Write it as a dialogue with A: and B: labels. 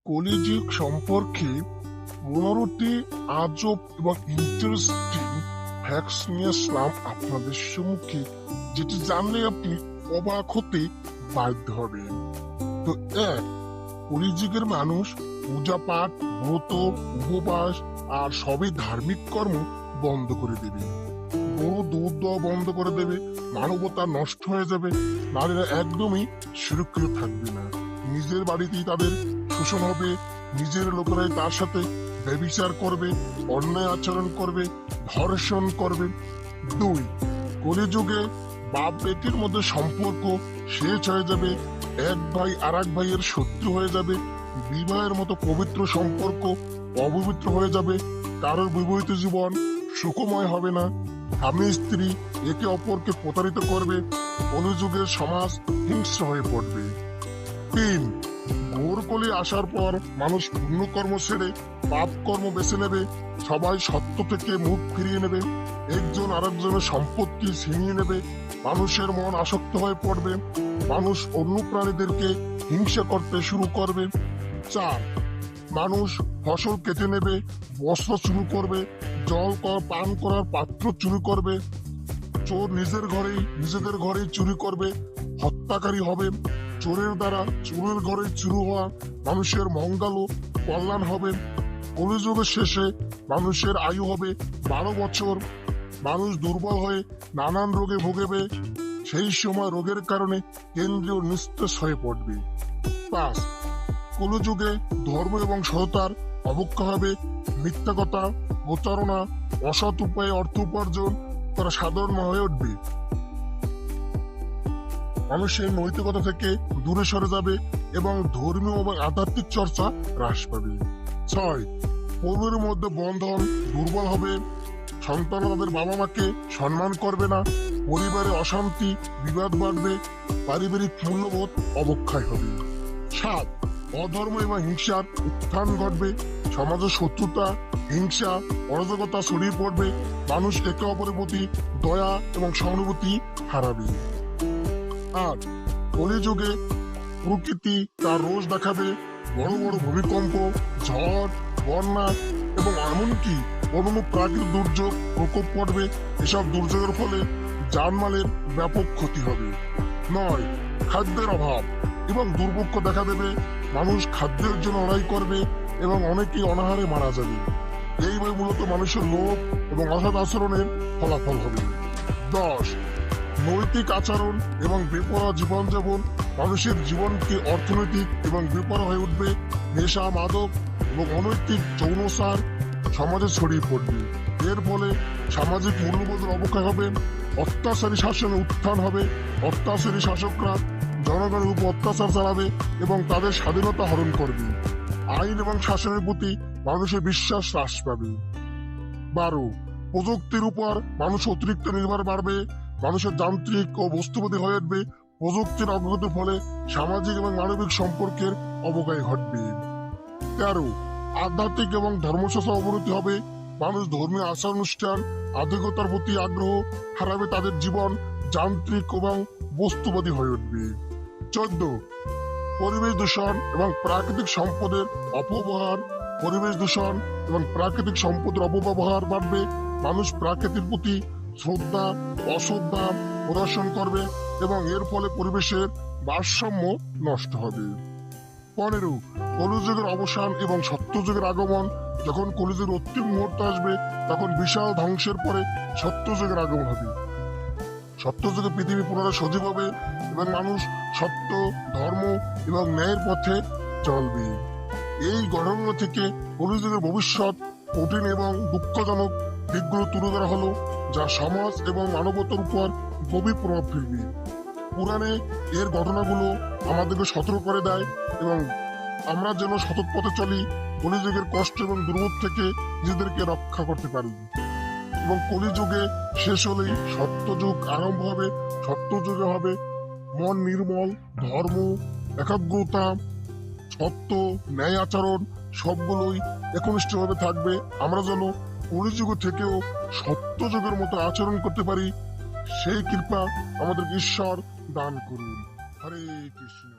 A: কলিযুগ সম্পর্কে 15টি আজব এবং ইন্টারেস্টিং ফ্যাক্টস নিয়ে আসলাম আপনাদের সম্মুখে, যেটি জানলে আপনি অবাক হতে বাধ্য হবেন। তো এক, কলিযুগের মানুষ পূজা পাঠ, ব্রত, উপবাস আর সবই ধার্মিক কর্ম বন্ধ করে দেবে। বড় দুধ দেওয়া বন্ধ করে দেবে, মানবতা নষ্ট হয়ে যাবে, নারীরা একদমই সুরক্ষিত থাকবে না। নিজের বাড়িতেই তাদের শোষণ হবে, নিজের লোকেরাই তার সাথে ব্যভিচার করবে, অন্যায় আচরণ করবে, ধর্ষণ করবে। দুই, কলিযুগে বাপ বেটির মধ্যে সম্পর্ক শেষ হয়ে যাবে, এক ভাই আর এক ভাইয়ের শত্রু হয়ে যাবে, বিবাহের মতো পবিত্র সম্পর্ক অপবিত্র হয়ে যাবে, কারোর বিবাহিত জীবন সুখময় হবে না, স্বামী স্ত্রী একে অপরকে প্রতারিত করবে, কলিযুগের সমাজ হিংস্র হয়ে পড়বে। তিন, ঘোরকলি আসার পর মানুষ পুণ্যকর্ম ছেড়ে পাপ কর্ম বেছে নেবে, সবাই সত্য থেকে মুখ ফিরিয়ে নেবে, একজন আরেকজনের সম্পত্তি ছিনিয়ে নেবে, মানুষের মন আসক্ত হয়ে পড়বে, মানুষ অন্য প্রাণীদেরকে হিংসা করতে শুরু করবে। চার, মানুষ ফসল কেটে নেবে, বস্ত্র চুরি করবে, জল পান করার পাত্র চুরি করবে, চোর নিজেদের ঘরেই চুরি করবে, হত্যাকারী হবে, চোরের দ্বারা চোরের ঘরে চুরি হওয়া মানুষের মঙ্গল ও কল্যাণ হবে। কলিযুগের শেষে মানুষের আয়ু হবে 12 বছর, মানুষ দুর্বল হয়ে নানান রোগে ভোগবে, সেই সময় রোগের কারণে কেন্দ্রীয় নিস্তেজ হয়ে পড়বে। 5, কলিযুগে ধর্ম এবং সততার অবজ্ঞা হবে, মিথ্যা কথা, প্রতারণা, অসৎ উপায়ে অর্থ উপার্জন করা সাধারণ হয়ে উঠবে, মানুষের নৈতিকতা থেকে দূরে সরে যাবে এবং ধর্মীয় এবং আধ্যাত্মিক চর্চা হ্রাস পাবে। 6, পরিবারের মধ্যে বন্ধন দুর্বল হবে, সন্তানরা তাদের বাবা মাকে সম্মান করবে না, পরিবারে অশান্তি বিবাদ বাড়বে, পারিবারিক মূল্যবোধ অবক্ষয় হবে। 7, অধর্ম এবং হিংসার উত্থান ঘটবে, সমাজে শত্রুতা, হিংসা, অরাজকতা ছড়িয়ে পড়বে, মানুষ একে অপরের প্রতি দয়া এবং সহানুভূতি হারাবে। 8, কলিযুগে প্রকৃতি তার রোষ দেখাবে, বড় বড় ভূমিকম্প, ঝড়, বন্যা এবং এমনকি অন্যান্য প্রাকৃতিক দুর্যোগ প্রকোপ পড়বে। এসব দুর্যোগের ফলে জানমালের ব্যাপক ক্ষতি হবে। 9, খাদ্যের অভাব এবং দুর্ভিক্ষ দেখা দেবে, মানুষ খাদ্যের জন্য লড়াই করবে এবং অনেকেই অনাহারে মারা যাবে। এইভাবে মূলত মানুষের লোভ এবং অসৎ আচরণের ফলাফল হবে। 10, নৈতিক আচরণ এবং বেপরোয়া জীবনযাপন মানুষের জীবনকে অর্থনৈতিক এবং বেপরোয়া হয়ে উঠবে, নেশা, মাদক এবং অনৈতিক যৌনচার সমাজে ছড়িয়ে পড়বে। এর ফলে সামাজিক মূল্যবোধের অবক্ষয় হবে, অত্যাচারী শাসনের উত্থান হবে, অত্যাচারী শাসকরা জনগণের উপর অত্যাচার চালাবে এবং তাদের স্বাধীনতা হরণ করবে, আইন এবং শাসনের প্রতি মানুষের বিশ্বাস হ্রাস পাবে। 12, প্রযুক্তির উপর মানুষ অতিরিক্ত নির্ভর বাড়বে, মানুষের যান্ত্রিক ও বস্তুবাদী হয়ে উঠবে, প্রযুক্তির অগ্রগতির ফলে সামাজিক এবং মানবিক সম্পর্কের অবক্ষয় ঘটবে। 13, আধ্যাত্মিক এবং ধর্মচর্চার অবনতি হবে, মানুষ ধর্মীয় আচার অনুষ্ঠান, আধ্যাত্মিকতার প্রতি আগ্রহ হারাবে, তাদের জীবন যান্ত্রিক এবং বস্তুবাদী হয়ে উঠবে। 14, পরিবেশ দূষণ এবং প্রাকৃতিক সম্পদের অপব্যবহার, পরিবেশ দূষণ এবং প্রাকৃতিক সম্পদের অপব্যবহার বাড়বে, মানুষ প্রাকৃতির প্রতি শ্রদ্ধা অশ্রদ্ধা প্রদর্শন করবে এবং এর ফলে পরিবেশের ভারসাম্য নষ্ট হবে। 15, কলিযুগের অবসান এবং সত্যযুগের আগমন, যখন কলিযুগের অন্তিম মুহূর্ত আসবে তখন বিশাল ধ্বংসের পরে সত্যযুগের আগমন হবে। সত্যযুগে পৃথিবী পুনরায় সজীব হবে এবং মানুষ সত্য, ধর্ম এবং ন্যায়ের পথে চলবে। এই ঘটনা থেকে কলিযুগের ভবিষ্যৎ কঠিন এবং দুঃখজনক দিকগুলো তুলে ধরা হলো, যা সমাজ এবং মানবতার উপর গভীর প্রভাব ফেলবে। পুরাণে এর ঘটনাগুলো আমাদেরকে সতর্ক করে দেয় এবং আমরা যেন সতত পথে চলি, কলিযুগের কষ্ট এবং দুর্ভোগ থেকে নিজেদেরকে রক্ষা করতে পারি। এবং কলিযুগে শেষ হলেই সত্যযুগ আরম্ভ হবে। সত্যযুগে হবে মন নির্মল, ধর্ম, একাগ্রতা, সত্য, ন্যায় আচরণ সবগুলোই একনিষ্ঠভাবে থাকবে। আমরা যেন কলিযুগ থেকেও সত্যযুগের মতো আচরণ করতে পারি, সেই কৃপা আমাদের ঈশ্বর দান করুন। হরে কৃষ্ণ।